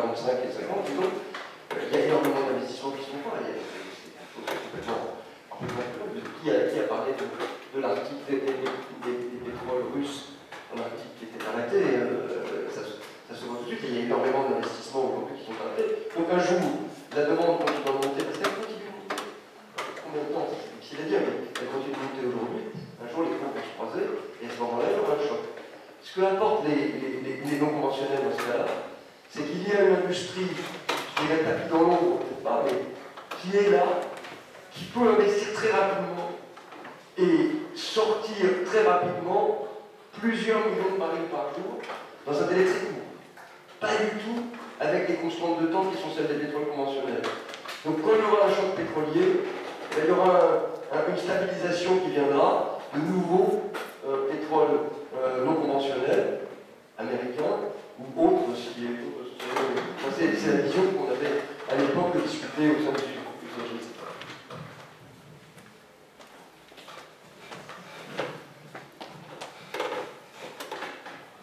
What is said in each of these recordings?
45 et 50, et donc il y a énormément d'investissements qui sont pas. Qui a parlé de l'article des pétroles russes en Arctique qui était arrêté, ça se voit tout de suite, et il y a énormément d'investissements aujourd'hui qui sont arrêtés. Donc un jour, la demande continue à monter, parce qu'elle continue à monter. Combien de temps, c'est difficile à dire, mais elle continue de monter aujourd'hui. Un jour, les cours vont se croiser, et à ce moment-là, il y aura un choc. Ce que apportent les non conventionnels dans ce cas-là, c'est qu'il y a une industrie, je dirais tapis dans l'ombre, peut-être pas, mais qui est là, qui peut investir très rapidement et sortir très rapidement plusieurs millions de barils par jour dans un délai très court. Pas du tout avec les constantes de temps qui sont celles des pétroles conventionnels. Donc quand il y aura un choc pétrolier, il y aura une stabilisation qui viendra de nouveaux pétroles non conventionnels, américains ou autres. C'est la vision qu'on avait à l'époque discutée au sein du G7.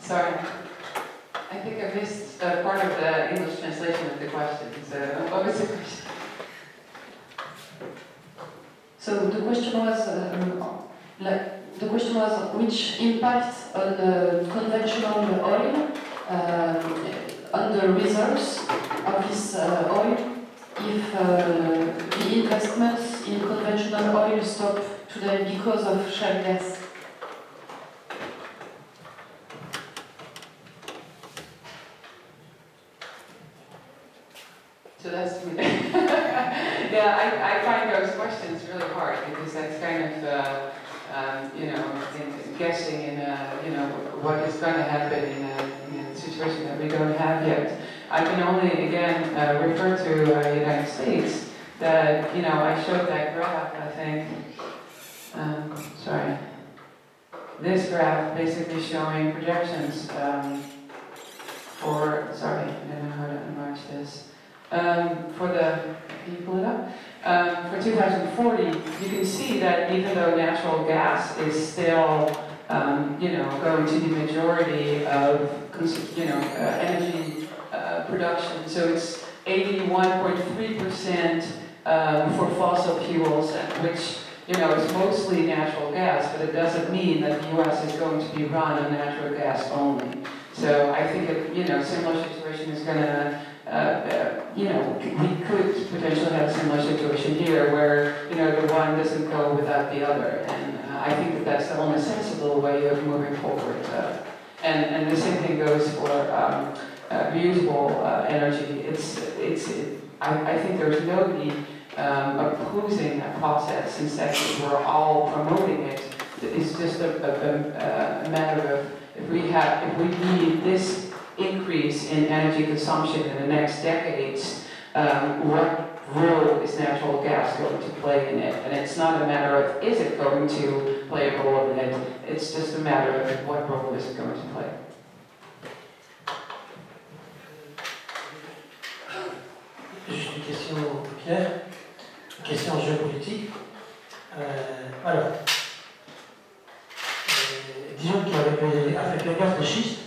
Sorry, I think I missed part of the English translation of the question. So, what was the question? So the question was, which impact on the conventional oil, on the reserves of this oil, if the investments in conventional oil stop today because of shale gas? So that's yeah. I find those questions really hard because that's kind of guessing in what is going to happen in a situation that we don't have yet. I can only again refer to the United States. That I showed that graph. I think. Sorry. This graph basically showing projections for. Sorry, I don't know how to enlarge this. For the, can you pull it up? For 2040, you can see that even though natural gas is still, going to the majority of, energy production. So it's 81.3% for fossil fuels, which, is mostly natural gas, but it doesn't mean that the U.S. is going to be run on natural gas only. So I think similar situation is going to. We could potentially have a similar situation here where, the one doesn't go without the other. And I think that that's the only sensible way of moving forward. And the same thing goes for reusable energy. I think there's no need opposing that process. Instead, we're all promoting it. It's just a matter of if we need this increase in energy consumption in the next decades, what role is natural gas going to play in it? And it's not a matter of is it going to play a role in it, it's just a matter of what role is it going to play. Juste une question, Pierre, une question géopolitique. Disons qu'avec le gaz de schiste,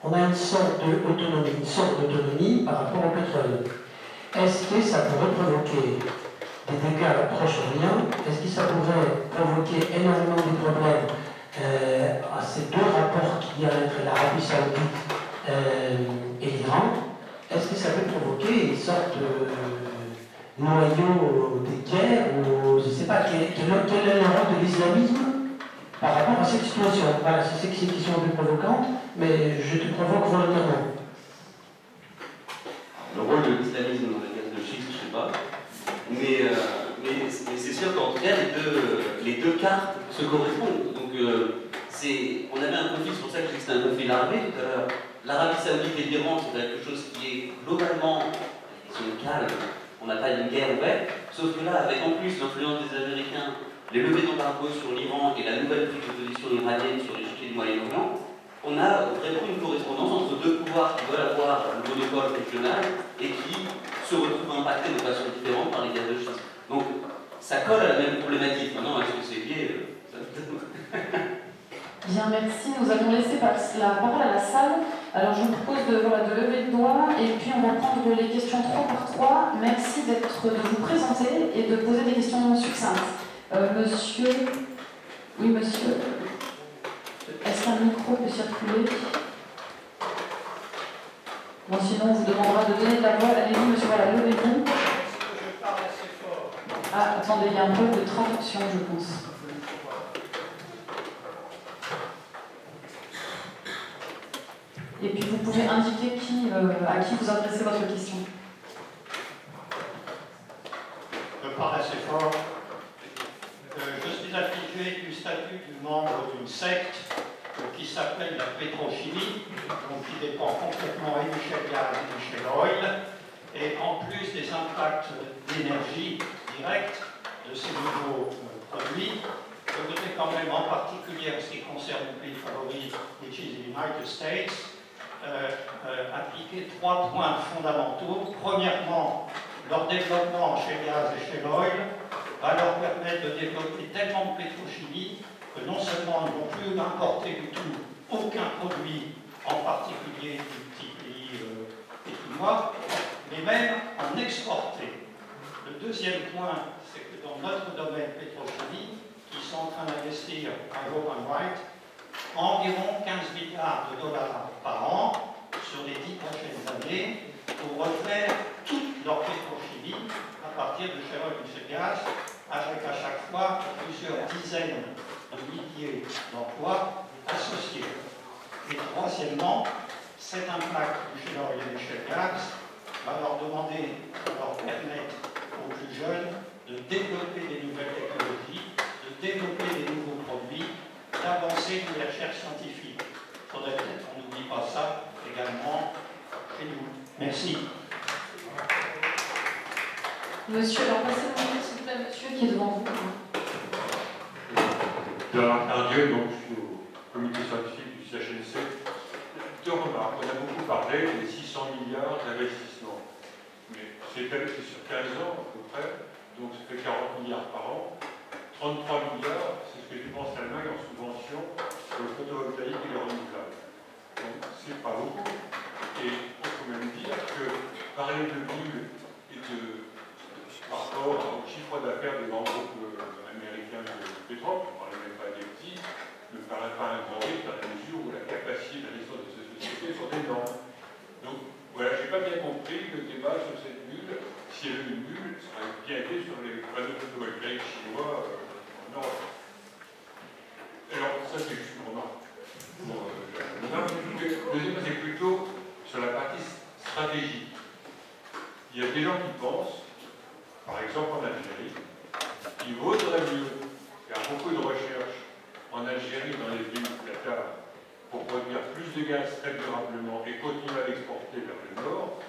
on a une sorte d'autonomie par rapport au pétrole. Est-ce que ça pourrait provoquer des dégâts à Proche-Orient? Est-ce que ça pourrait provoquer énormément de problèmes à ces deux rapports qu'il y a entre l'Arabie Saoudite et l'Iran? Est-ce que ça peut provoquer une sorte de noyau de guerre ou je ne sais pas, quel est le rôle de l'islamisme par rapport à cette situation? Voilà, c'est une question un peu provocante, mais je te provoque volontairement. Le rôle de l'islamisme dans le gaz de schiste, je ne sais pas. Mais c'est sûr qu'en tout cas, les deux cartes se correspondent. Donc, on avait un conflit, c'est pour ça que je dis que c'était un conflit larvé tout à l'heure. L'Arabie Saoudite et l'Iran, c'est quelque chose qui est globalement, ils sont calmes. On n'a pas une guerre ouverte. Sauf que là, avec en plus l'influence des Américains, les levées d'embargo sur l'Iran et la nouvelle prise de position iranienne sur les sujets du Moyen-Orient, on a vraiment une correspondance entre deux pouvoirs qui veulent avoir le monopole régional et qui se retrouvent impactés de façon différente par les gaz de schiste. Donc, ça colle à la même problématique. Maintenant, est-ce que c'est lié? Bien, merci. Nous allons laisser la parole à la salle. Alors je vous propose de lever le doigt et puis on va prendre les questions 3 par 3. Merci de vous présenter et de poser des questions succinctes. Monsieur... Oui, monsieur. Est-ce qu'un micro peut circuler? Bon, sinon on vous demandera de donner de la voix. Allez-y, monsieur, voilà, levez-vous. Je parle assez fort. Ah, attendez, il y a un peu de traduction, je pense. Et puis vous pouvez indiquer à qui vous adressez votre question. Je parle assez fort. Je suis affligé du statut du membre d'une secte qui s'appelle la pétrochimie, donc qui dépend complètement et du shale gas et du shale oil, et en plus des impacts d'énergie directe de ces nouveaux produits. Je voudrais quand même, en particulier en ce qui concerne mon pays favori, which is the United States, appliquer 3 points fondamentaux. Premièrement, leur développement en shale gas et shale oil va leur permettre de développer tellement de pétrochimie que non seulement ils ne vont plus importer du tout aucun produit, en particulier du petit pays pékinois, mais même en exporter. Le deuxième point, c'est que dans notre domaine pétrochimie, ils sont en train d'investir à Open White environ 15 milliards de dollars par an sur les 10 prochaines années pour refaire toute leur pétrochimie à partir de shale oil et shale gas, avec à chaque fois plusieurs dizaines de milliers d'emplois associés. Et troisièmement, cet impact du shale oil et du shale gas va leur permettre aux plus jeunes de développer des nouvelles technologies, de développer des nouveaux produits, d'avancer dans la recherche scientifique. Il faudrait peut-être qu'on n'oublie pas ça également chez nous. Merci. Monsieur, alors passez le micro, s'il vous plaît, monsieur qui est devant vous. Bernard Cardieu, donc je suis au comité scientifique du CHNC. Deux remarques. On a beaucoup parlé des 600 milliards d'investissements. Mais c'est sur 15 ans à peu près, donc ça fait 40 milliards par an. 33 milliards, c'est ce que dépense l'Allemagne en subvention sur le photovoltaïque et le renouvelable. Donc c'est pas beaucoup. Et on peut même dire que parler de bulles et par rapport au chiffre d'affaires des grands groupes américains de pétrole, on ne parlait même pas des petits, ne paraît pas un grand risque dans la mesure où la capacité de gestion de ces sociétés sont énormes. Donc voilà, je n'ai pas bien compris le débat sur cette bulle. Si elle est une bulle, ça aurait bien été sur les panneaux photovoltaïques chinois en Europe. Alors ça c'est juste une remarque. Le deuxième c'est plutôt sur la partie stratégique. Il y a des gens qui pensent, par exemple en Algérie, il vaudrait mieux faire beaucoup de recherches en Algérie, dans les pays du Qatar, pour produire plus de gaz très durablement et continuer à l'exporter vers le nord,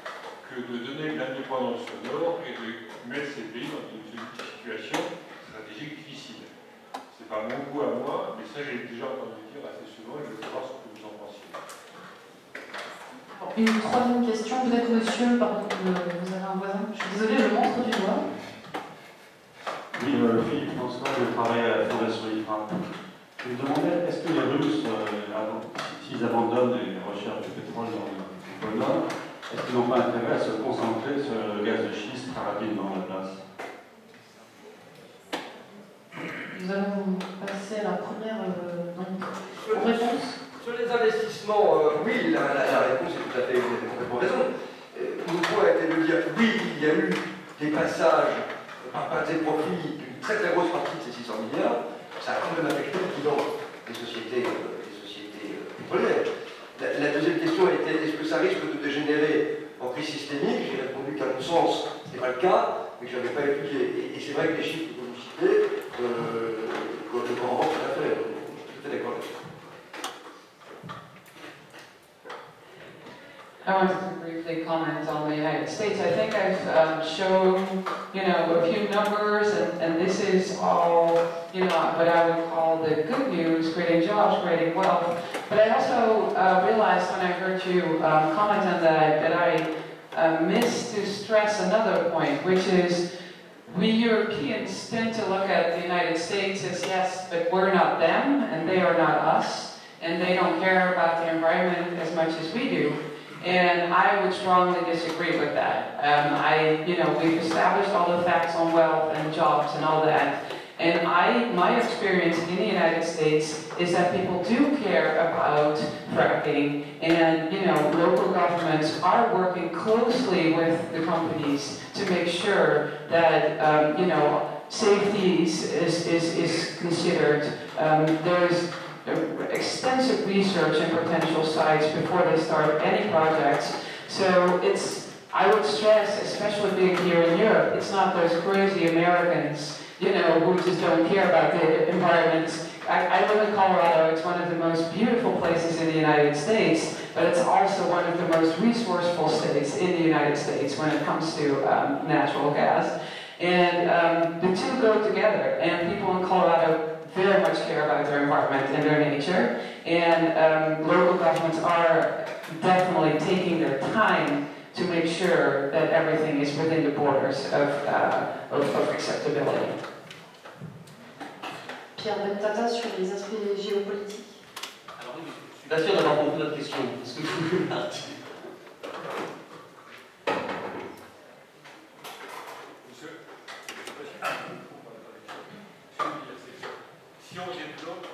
que de donner de l'indépendance au nord et de mettre ces pays dans une situation stratégique difficile. C'est pas mon goût à moi, mais ça j'ai déjà entendu dire assez souvent et je veux savoir ce que vous en pensez. Une troisième question, peut-être monsieur, pardon, vous avez un voisin. Je suis désolée, je montre du doigt. Oui, Philippe François, je travaille à la Fondation IFRA. Je me demandais, est-ce que les Russes, s'ils abandonnent les recherches de pétrole dans le pôle Nord, est-ce qu'ils n'ont pas intérêt à se concentrer sur le gaz de schiste très rapidement à la place? Nous allons passer à la première réponse. Sur les investissements, oui, la réponse est tout à fait, vous avez complètement raison. Mon point a été de dire, oui, il y a eu des passages par des profits d'une très très grosse partie de ces 600 milliards, ça a quand même affecté le bilan des sociétés pétrolières. La deuxième question était, est-ce que ça risque de dégénérer en crise systémique? J'ai répondu qu'à mon sens, ce n'est pas le cas, mais que je n'avais pas étudié. Et c'est vrai que les chiffres que vous citez, le grand tout à fait, je suis tout à fait d'accord là-dessus. I want to briefly comment on the United States. I think I've shown, a few numbers, and this is all, what I would call the good news, creating jobs, creating wealth. But I also realized when I heard you comment on that I missed to stress another point, which is we Europeans tend to look at the United States as yes, but we're not them, and they are not us. and they don't care about the environment as much as we do. And I would strongly disagree with that. We've established all the facts on wealth and jobs and all that. And my experience in the United States is that people do care about fracking, and local governments are working closely with the companies to make sure that safety is considered. There's extensive research in potential sites before they start any projects. So I would stress, especially being here in Europe, it's not those crazy Americans, who just don't care about the environment. I live in Colorado. It's one of the most beautiful places in the United States, but it's also one of the most resourceful states in the United States when it comes to natural gas. And the two go together, and people in Colorado very much care about their environment and their nature, and local governments are definitely taking their time to make sure that everything is within the borders of acceptability. Pierre Bentata sur les aspects géopolitiques. Alors oui, je suis pas sûr d'avoir compris votre question. Est-ce que vous pouvez partir? Si on développe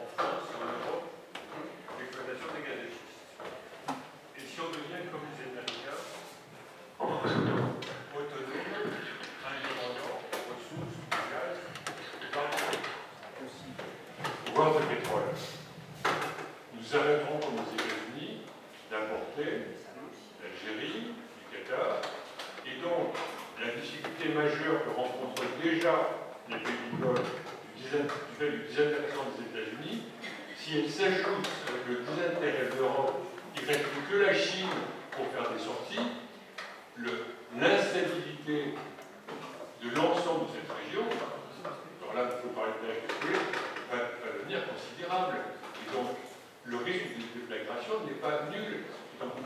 en France, en Europe, l'exploitation des gaz de schiste, et si on devient comme les Américains, autonome, indépendant, ressources, gaz, voire de pétrole, nous arrêterons comme aux États-Unis d'importer l'Algérie, du Qatar, et donc la difficulté majeure que rencontrent déjà les pays du Golfe du fait du désintéressement des États-Unis, si elle s'ajoute avec le désintérêt de l'Europe, il ne reste plus que la Chine pour faire des sorties, l'instabilité de l'ensemble de cette région, alors là, il faut parler de va devenir considérable. Et donc, le risque de déflagration n'est pas nul. Donc,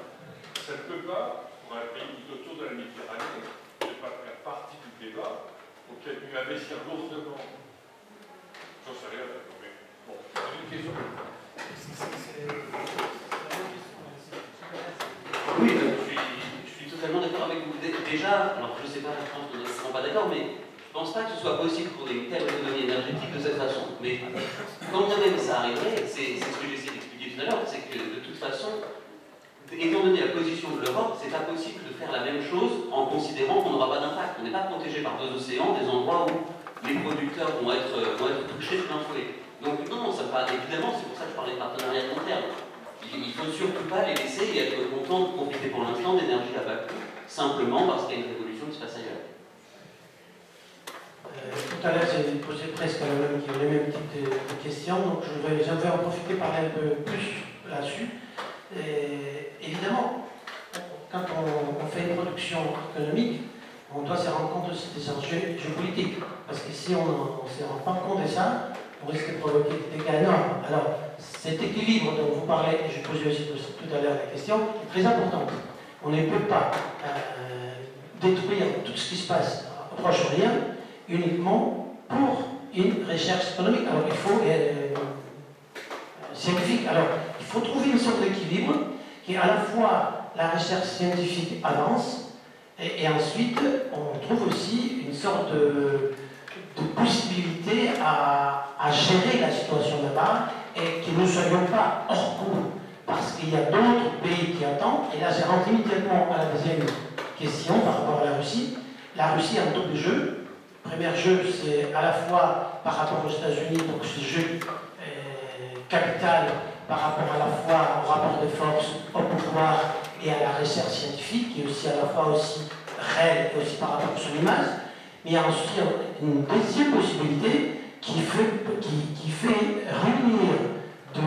ça ne peut pas, pour un pays autour de la Méditerranée, ne pas faire partie du débat auquel il va investir lourdement. J'en sais rien, mais bon, c'est une question. Oui, je suis totalement d'accord avec vous. Déjà, alors je ne sais pas, je pense qu'on n'est vraiment pas d'accord, mais je ne pense pas que ce soit possible pour une telle autonomie énergétique de cette façon. Mais quand bien même ça arriverait, c'est ce que j'essaie d'expliquer tout à l'heure, c'est que de toute façon, étant donné la position de l'Europe, c'est pas possible de faire la même chose en considérant qu'on n'aura pas d'impact. On n'est pas protégé par deux océans, des endroits où les producteurs vont être touchés de plein fouet. Donc non, ça me paraît évidemment, c'est pour ça que je parlais de partenariat long terme. Il ne faut surtout pas les laisser et être content de profiter pour l'instant d'énergie à bas coût, simplement parce qu'il y a une révolution qui se passe ailleurs. Tout à l'heure, j'ai posé presque le même type de questions, donc j'aimerais en profiter, parler un peu plus là-dessus. Évidemment, quand on fait une production économique, on doit se rendre compte aussi des enjeux géopolitiques. Parce que si on ne se rend pas compte de ça, on risque de provoquer des dégâts énormes. Alors, cet équilibre dont vous parlez, et je posais aussi tout à l'heure la question, est très important. On ne peut pas détruire tout ce qui se passe au Proche-Orient uniquement pour une recherche économique. Alors, il faut scientifique. Alors, il faut trouver une sorte d'équilibre qui, à la fois, la recherche scientifique avance, et ensuite, on trouve aussi une sorte de possibilité à gérer la situation là-bas et que nous ne soyons pas hors cours, parce qu'il y a d'autres pays qui attendent. Et là, je rentre immédiatement à la deuxième question par rapport à la Russie. La Russie a un double jeu. Le premier jeu, c'est à la fois par rapport aux États-Unis, donc ce jeu capital par rapport à la fois au rapport de force, au pouvoir et à la recherche scientifique, et aussi à la fois aussi réelle et aussi par rapport à son image. Mais il y a ensuite une deuxième possibilité qui fait réunir de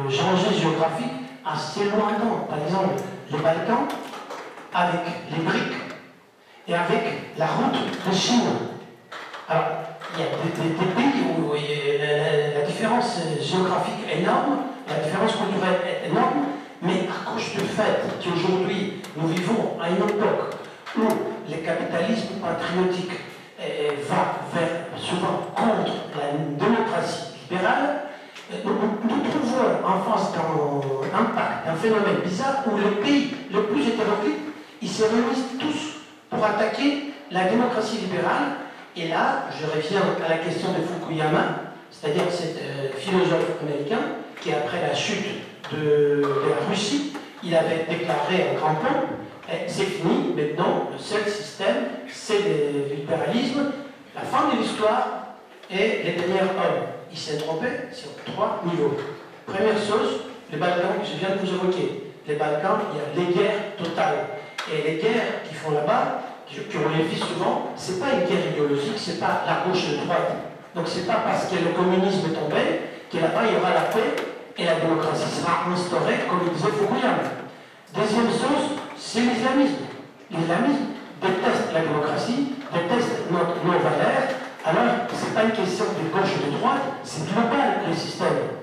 enjeux géographiques assez lointains. Par exemple, les Balkans avec les BRICS et avec la route de Chine. Alors, il y a des pays où la différence géographique est énorme, la différence culturelle est énorme, mais à cause du fait qu'aujourd'hui nous vivons à une époque où le capitalisme patriotique va souvent contre la démocratie libérale, nous trouvons en face d'un impact, d'un phénomène bizarre où les pays les plus hétéroclites, ils se réunissent tous pour attaquer la démocratie libérale. Et là, je reviens à la question de Fukuyama, c'est-à-dire cet philosophe américain qui, après la chute de la Russie, il avait déclaré en grand plan, c'est fini, maintenant, le seul système, c'est le libéralisme, la fin de l'histoire et les derniers hommes. Il s'est trompé sur 3 niveaux. Première chose, les Balkans que je viens de vous évoquer. Les Balkans, il y a les guerres totales. Et les guerres qui font là-bas, qu'on les vit souvent, c'est pas une guerre idéologique, c'est pas la gauche et la droite. Donc c'est pas parce que le communisme est tombé que là-bas il y aura la paix et la démocratie sera instaurée, comme il disait Fukuyama. Deuxième chose, c'est l'islamisme. L'islamisme déteste la démocratie, déteste nos valeurs. Alors, ce n'est pas une question de gauche ou de droite, c'est global le système.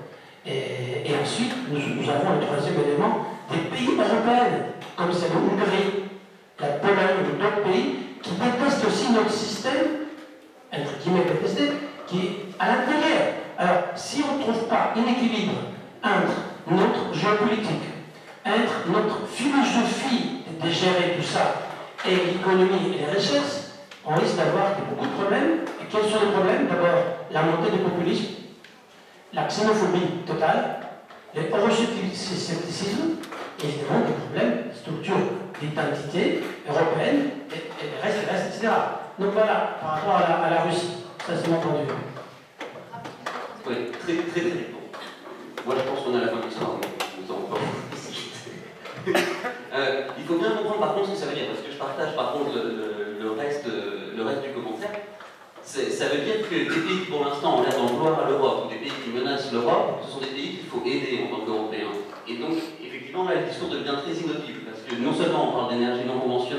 Et ensuite, nous avons le troisième élément des pays européens, comme c'est la Hongrie, la Pologne ou d'autres pays, qui détestent aussi notre système, entre guillemets détesté, qui est à l'intérieur. Alors, si on ne trouve pas un équilibre entre notre géopolitique, entre notre philosophie de gérer tout ça, et l'économie et les recherches, on risque d'avoir beaucoup de problèmes. Et quels sont les problèmes? D'abord, la montée du populisme, la xénophobie totale, l'euroscepticisme, et évidemment des problèmes de structure d'identité européenne, et le reste, etc. Donc voilà, par rapport à la Russie. Ça, c'est mon point de vue. Oui, très très très bon. Moi, je pense qu'on a la fin de l'histoire, mais nous avons pas il faut bien comprendre par contre ce que ça veut dire, parce que je partage par contre le reste du commentaire. Ça veut dire que des pays qui pour l'instant ont l'air d'en vouloir à l'Europe, ou des pays qui menacent l'Europe, ce sont des pays qu'il faut aider en tant qu'Européens. Et donc, effectivement, là, le discours devient très inaudible, parce que non seulement on parle d'énergie non conventionnelle,